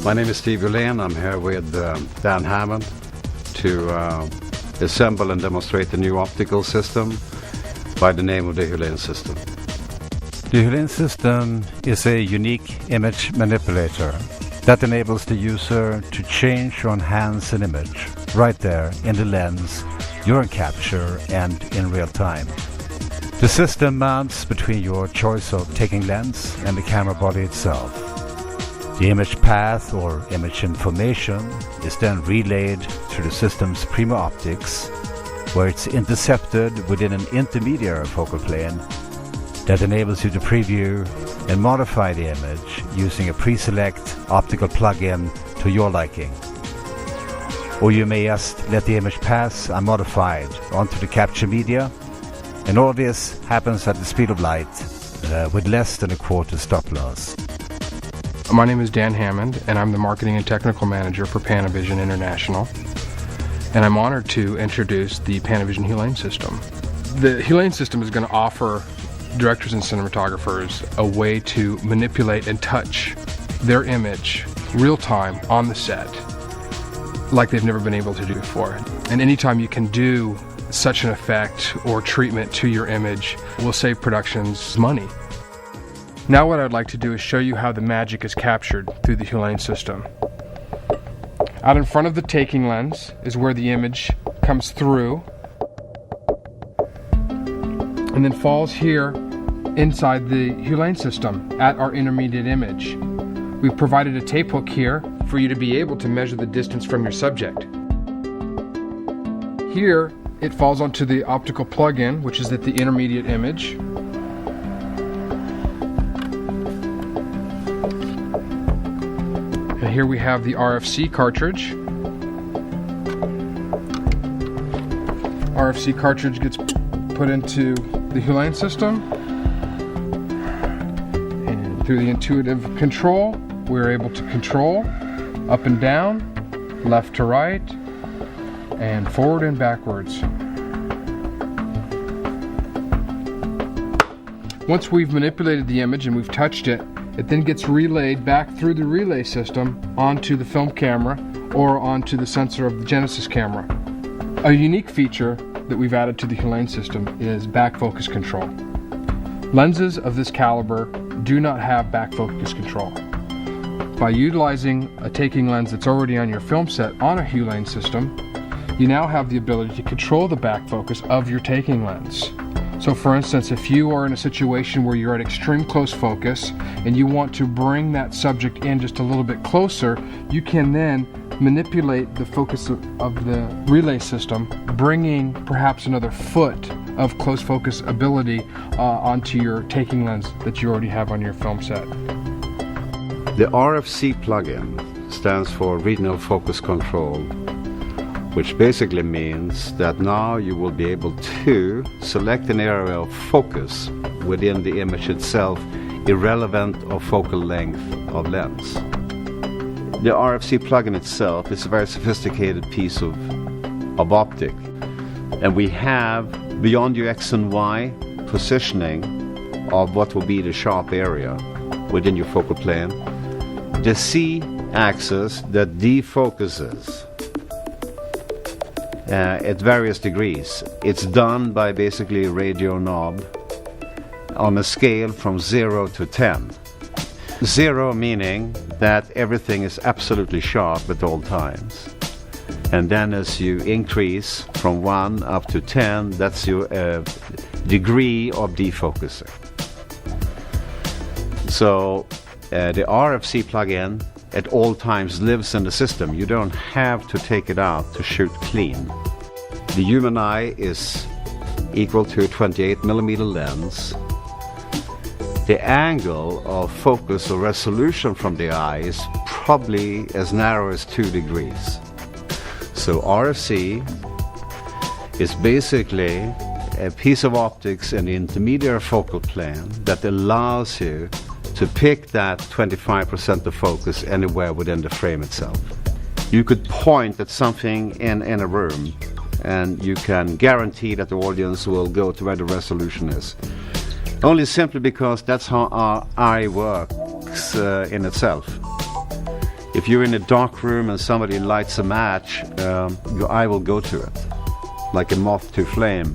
My name is Steve Hylen. I'm here with Dan Hammond to assemble and demonstrate the new optical system by the name of the Hylen system. The Hylen system is a unique image manipulator that enables the user to change or enhance an image right there in the lens during capture and in real time. The system mounts between your choice of taking lens and the camera body itself. The image path or image information is then relayed through the system's primo optics, where it's intercepted within an intermediate focal plane that enables you to preview and modify the image using a pre-select optical plug-in to your liking. Or you may just let the image pass unmodified onto the capture media, and all this happens at the speed of light with less than a quarter stop loss. My name is Dan Hammond, and I'm the Marketing and Technical Manager for Panavision International. And I'm honored to introduce the Panavision Hylen system. The Hylen system is going to offer directors and cinematographers a way to manipulate and touch their image real-time on the set like they've never been able to do before. And anytime you can do such an effect or treatment to your image will save productions money. Now what I'd like to do is show you how the magic is captured through the Hylen system. Out in front of the taking lens is where the image comes through and then falls here inside the Hylen system at our intermediate image. We've provided a tape hook here for you to be able to measure the distance from your subject. Here it falls onto the optical plug-in, which is at the intermediate image. And here we have the RFC cartridge. RFC cartridge gets put into the Hylen system. And through the intuitive control, we're able to control up and down, left to right, and forward and backwards. Once we've manipulated the image and we've touched it, it then gets relayed back through the relay system onto the film camera or onto the sensor of the Genesis camera. A unique feature that we've added to the Hylen system is back focus control. Lenses of this caliber do not have back focus control. By utilizing a taking lens that's already on your film set on a Hylen system, you now have the ability to control the back focus of your taking lens. So for instance, if you are in a situation where you're at extreme close focus and you want to bring that subject in just a little bit closer, you can then manipulate the focus of the relay system, bringing perhaps another foot of close focus ability onto your taking lens that you already have on your film set. The RFC plugin stands for Regional Focus Control, which basically means that now you will be able to select an area of focus within the image itself, irrelevant of focal length of lens. The RFC plugin itself is a very sophisticated piece of optic, and we have beyond your X and Y positioning of what will be the sharp area within your focal plane, the C axis that defocuses at various degrees. It's done by basically a radio knob on a scale from 0 to 10. 0 meaning that everything is absolutely sharp at all times. And then as you increase from 1 up to 10, that's your degree of defocusing. So the RFC plugin at all times lives in the system. You don't have to take it out to shoot clean. The human eye is equal to a 28mm lens. The angle of focus or resolution from the eye is probably as narrow as 2 degrees. So RFC is basically a piece of optics in the intermediate focal plane that allows you to pick that 25% of focus anywhere within the frame itself. You could point at something in a room and you can guarantee that the audience will go to where the resolution is. Only simply because that's how our eye works in itself. If you're in a dark room and somebody lights a match, your eye will go to it, like a moth to flame.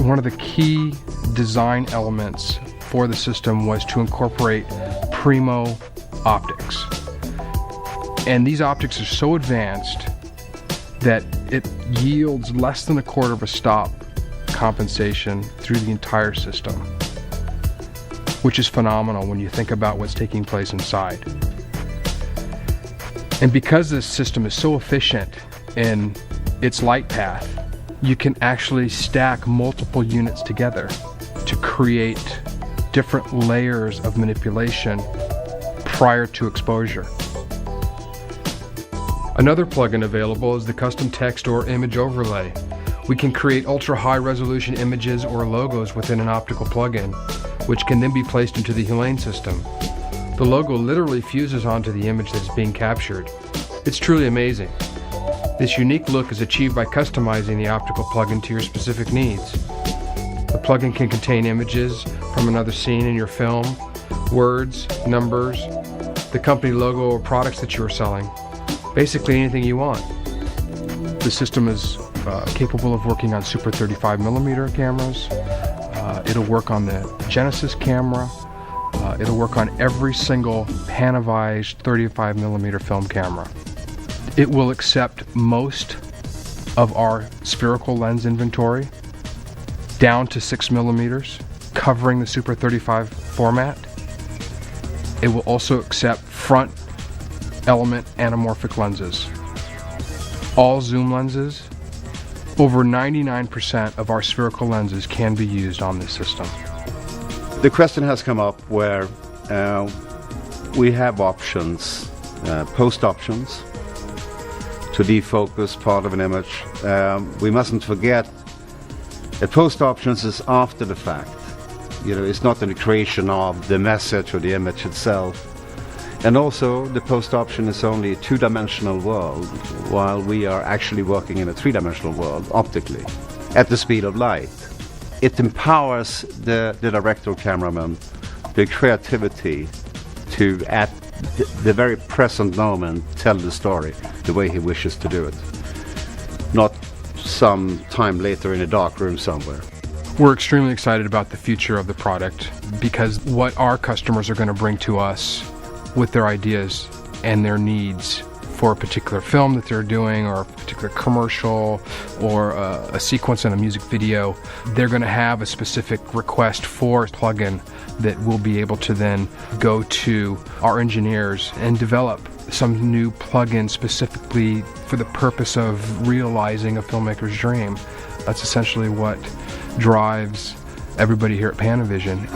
One of the key design elements for the system was to incorporate primo optics. And these optics are so advanced that it yields less than a quarter of a stop compensation through the entire system, which is phenomenal when you think about what's taking place inside. And because this system is so efficient in its light path, you can actually stack multiple units together to create different layers of manipulation prior to exposure. Another plugin available is the custom text or image overlay. We can create ultra-high resolution images or logos within an optical plugin, which can then be placed into the Hylen system. The logo literally fuses onto the image that is being captured. It's truly amazing. This unique look is achieved by customizing the optical plugin to your specific needs. The plugin can contain images from another scene in your film, words, numbers, the company logo or products that you are selling. Basically anything you want. The system is capable of working on Super 35mm cameras. It'll work on the Genesis camera. It'll work on every single Panavision 35mm film camera. It will accept most of our spherical lens inventory down to 6mm, covering the Super 35 format. It will also accept front element anamorphic lenses. All zoom lenses, over 99% of our spherical lenses can be used on this system. The question has come up where we have options, post options, to defocus part of an image. We mustn't forget that post options is after the fact. You know, it's not in the creation of the message or the image itself. And also, the post option is only a two-dimensional world, while we are actually working in a three-dimensional world, optically, at the speed of light. It empowers the director or cameraman, the creativity to, at the very present moment, tell the story the way he wishes to do it. Not some time later in a dark room somewhere. We're extremely excited about the future of the product because what our customers are going to bring to us with their ideas and their needs for a particular film that they're doing, or a particular commercial, or a sequence in a music video, they're going to have a specific request for a plugin that we'll be able to then go to our engineers and develop some new plugin specifically for the purpose of realizing a filmmaker's dream. That's essentially what drives everybody here at Panavision.